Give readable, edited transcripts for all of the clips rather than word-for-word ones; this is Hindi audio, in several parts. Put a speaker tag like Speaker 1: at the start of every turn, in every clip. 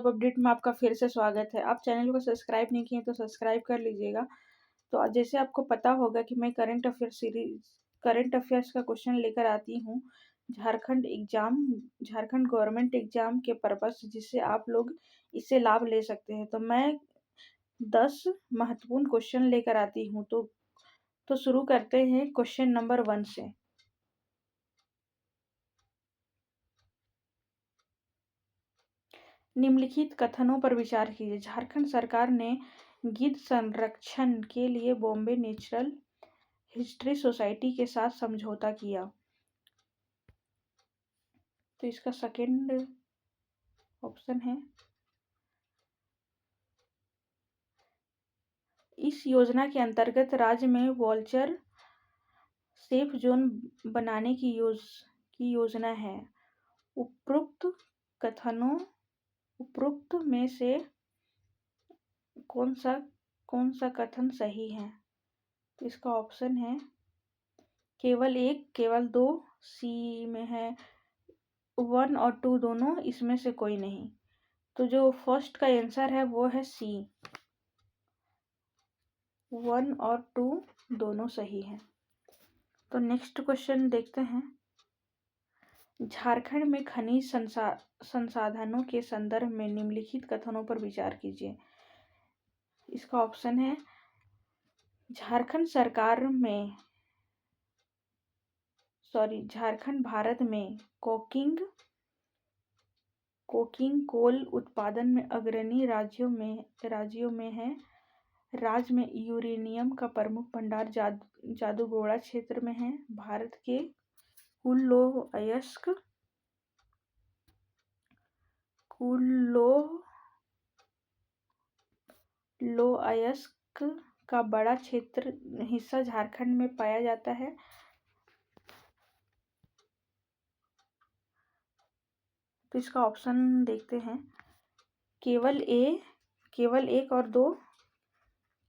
Speaker 1: जॉब अपडेट में आपका फिर से स्वागत है। आप चैनल को सब्सक्राइब नहीं किए तो सब्सक्राइब कर लीजिएगा। तो जैसे आपको पता होगा कि मैं करंट अफेयर्स का क्वेश्चन लेकर आती हूँ झारखंड गवर्नमेंट एग्जाम के पर्पस से, जिससे आप लोग इससे लाभ ले सकते हैं। तो मैं 10 महत्वपूर्ण क्वेश्चन लेकर आती हूँ। तो शुरू करते हैं क्वेश्चन नंबर 1 से। निम्नलिखित कथनों पर विचार कीजिए। झारखंड सरकार ने गिद्ध संरक्षण के लिए बॉम्बे नेचुरल हिस्ट्री सोसाइटी के साथ समझौता किया। तो इसका सेकंड ऑप्शन है। इस योजना के अंतर्गत राज्य में वॉल्चर सेफ जोन बनाने की योजना है। उपरोक्त में से कौन सा कथन सही है? तो इसका ऑप्शन है केवल 1, केवल 2, सी में है 1 और 2 दोनों, इसमें से कोई नहीं। तो जो फर्स्ट का आंसर है वो है सी, 1 और 2 दोनों सही है। तो नेक्स्ट क्वेश्चन देखते हैं। झारखंड में खनिज संसाधनों के संदर्भ में निम्नलिखित कथनों पर विचार कीजिए। इसका ऑप्शन है झारखंड भारत में कोकिंग कोल उत्पादन में अग्रणी राज्यों में है। राज्य में यूरेनियम का प्रमुख भंडार जादूगोड़ा क्षेत्र में है। भारत के कुल लौह अयस्क का बड़ा हिस्सा झारखंड में पाया जाता है। तो इसका ऑप्शन देखते हैं। केवल 1 और 2,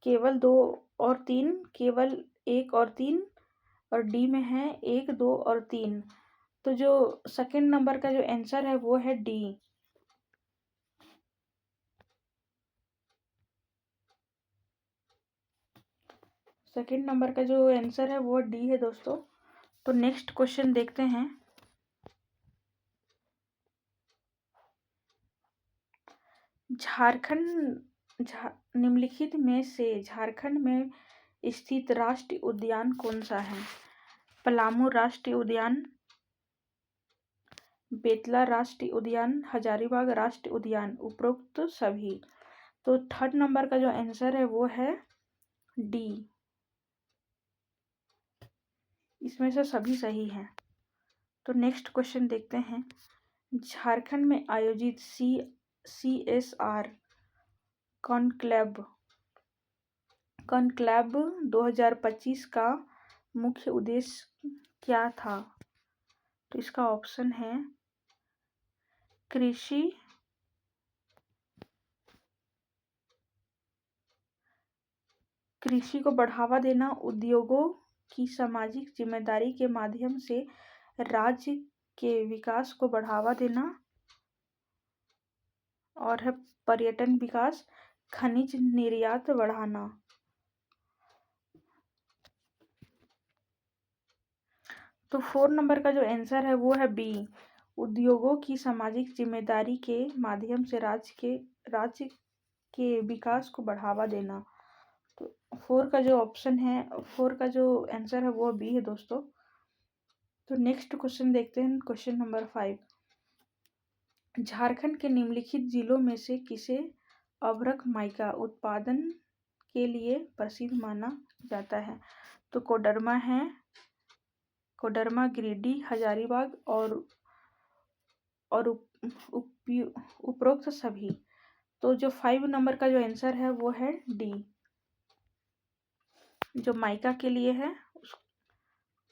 Speaker 1: केवल 2 और 3, केवल 1 और 3, और डी में है 1, 2 और 3। तो जो सेकंड नंबर का जो आंसर है वो है डी। सेकंड नंबर का जो आंसर है वो डी है दोस्तों। तो नेक्स्ट क्वेश्चन देखते हैं। निम्नलिखित में से झारखंड में स्थित राष्ट्रीय उद्यान कौन सा है? पलामू राष्ट्रीय उद्यान, बेतला राष्ट्रीय उद्यान, हजारीबाग राष्ट्रीय उद्यान, उपरोक्त सभी। तो थर्ड नंबर का जो आंसर है वो है डी, इसमें से सभी सही हैं। तो नेक्स्ट क्वेश्चन देखते हैं। झारखंड में आयोजित CSR कॉन्क्लेव 2025 का मुख्य उद्देश्य क्या था? तो इसका ऑप्शन है कृषि को बढ़ावा देना, उद्योगों की सामाजिक जिम्मेदारी के माध्यम से राज्य के विकास को बढ़ावा देना, और है पर्यटन विकास, खनिज निर्यात बढ़ाना। तो 4 नंबर का जो आंसर है वो है बी, उद्योगों की सामाजिक जिम्मेदारी के माध्यम से राज्य के विकास को बढ़ावा देना। तो 4 का जो आंसर है वो बी है दोस्तों। तो नेक्स्ट क्वेश्चन देखते हैं, क्वेश्चन नंबर 5। झारखंड के निम्नलिखित जिलों में से किसे अभ्रक माइका उत्पादन के लिए प्रसिद्ध माना जाता है? तो कोडरमा, गिरिडीह, हजारीबाग और उपरोक्त सभी। तो जो 5 नंबर का जो आंसर है वो है डी, जो माइका के लिए है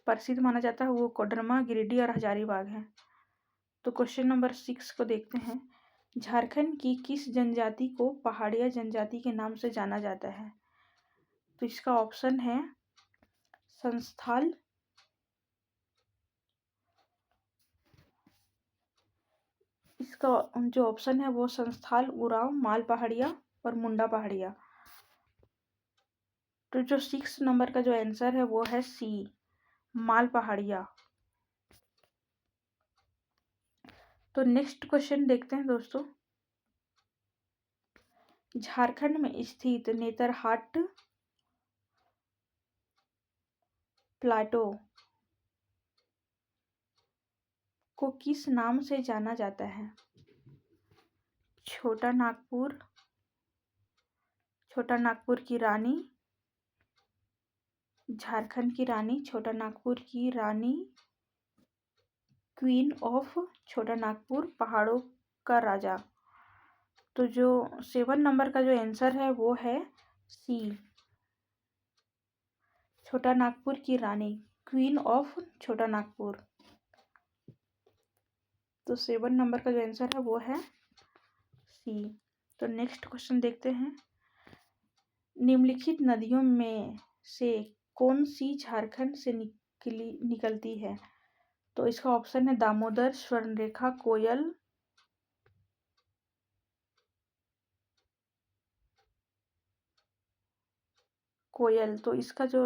Speaker 1: प्रसिद्ध माना जाता है वो कोडरमा, गिरिडीह और हजारीबाग है। तो क्वेश्चन नंबर 6 को देखते हैं। झारखंड की किस जनजाति को पहाड़िया जनजाति के नाम से जाना जाता है? तो इसका ऑप्शन है संस्थाल, इसका जो ऑप्शन है वो संस्थाल, उरांव, माल पहाड़िया और मुंडा पहाड़िया। तो जो 6 नंबर का जो आंसर है वो है सी, माल पहाड़िया। तो नेक्स्ट क्वेश्चन देखते हैं दोस्तों। झारखंड में स्थित नेतरहाट प्लाटो को किस नाम से जाना जाता है? छोटा नागपुर, छोटा नागपुर की रानी, झारखंड की रानी, छोटा नागपुर की रानी, क्वीन ऑफ छोटा नागपुर, पहाड़ों का राजा। तो जो 7 नंबर का जो आंसर है वो है सी, छोटा नागपुर की रानी, क्वीन ऑफ छोटा नागपुर। तो 7 नंबर का जो आंसर है वो है सी। तो नेक्स्ट क्वेश्चन देखते हैं। निम्नलिखित नदियों में से कौन सी झारखंड से निकलती है? तो इसका ऑप्शन है दामोदर, स्वर्णरेखा, कोयल, कोयल। तो इसका जो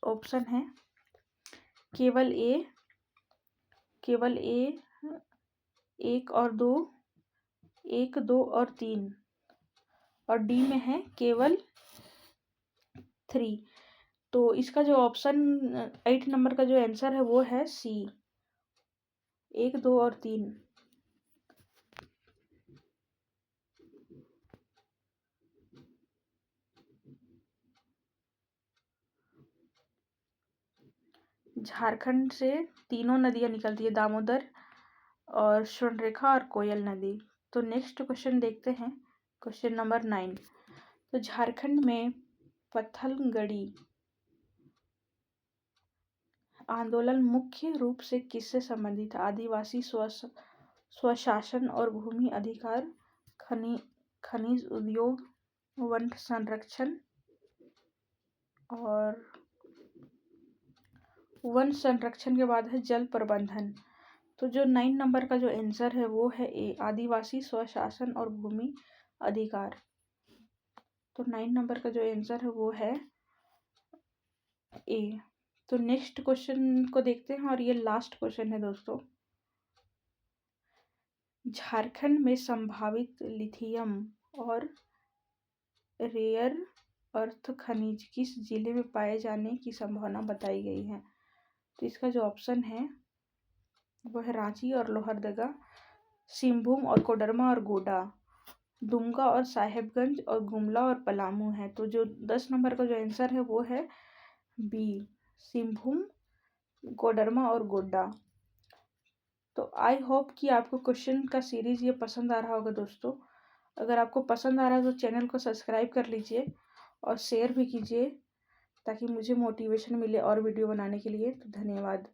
Speaker 1: ऑप्शन है केवल ए, केवल ए, 1 और 2, 1, 2 और 3, और डी में है केवल 3। तो इसका जो ऑप्शन 8 नंबर का जो आंसर है वो है सी, 1, 2 और 3। झारखंड से तीनों नदियां निकलती है, दामोदर और स्वर्णरेखा और कोयल नदी। तो नेक्स्ट क्वेश्चन देखते हैं, क्वेश्चन नंबर 9। तो झारखंड में पत्थलगड़ी आंदोलन मुख्य रूप से किससे संबंधित है? आदिवासी स्वशासन और भूमि अधिकार, खनिज उद्योग, वन संरक्षण और वन संरक्षण के बाद है जल प्रबंधन। तो जो 9 नंबर का जो आंसर है वो है ए, आदिवासी स्वशासन और भूमि अधिकार। तो 9 नंबर का जो आंसर है वो है ए। तो नेक्स्ट क्वेश्चन को देखते हैं और ये लास्ट क्वेश्चन है दोस्तों। झारखंड में संभावित लिथियम और रेयर अर्थ खनिज किस जिले में पाए जाने की संभावना बताई गई है? तो इसका जो ऑप्शन है वो है रांची और लोहरदगा, सिंहभूम और कोडरमा और गोड्डा, दुमका और साहेबगंज और गुमला और पलामू है। तो जो 10 नंबर का जो आंसर है वो है बी, सिंहभूम, कोडरमा और गोड्डा। तो आई होप कि आपको क्वेश्चन का सीरीज ये पसंद आ रहा होगा दोस्तों। अगर आपको पसंद आ रहा है तो चैनल को सब्सक्राइब कर लीजिए और शेयर भी कीजिए ताकि मुझे मोटिवेशन मिले और वीडियो बनाने के लिए। तो धन्यवाद।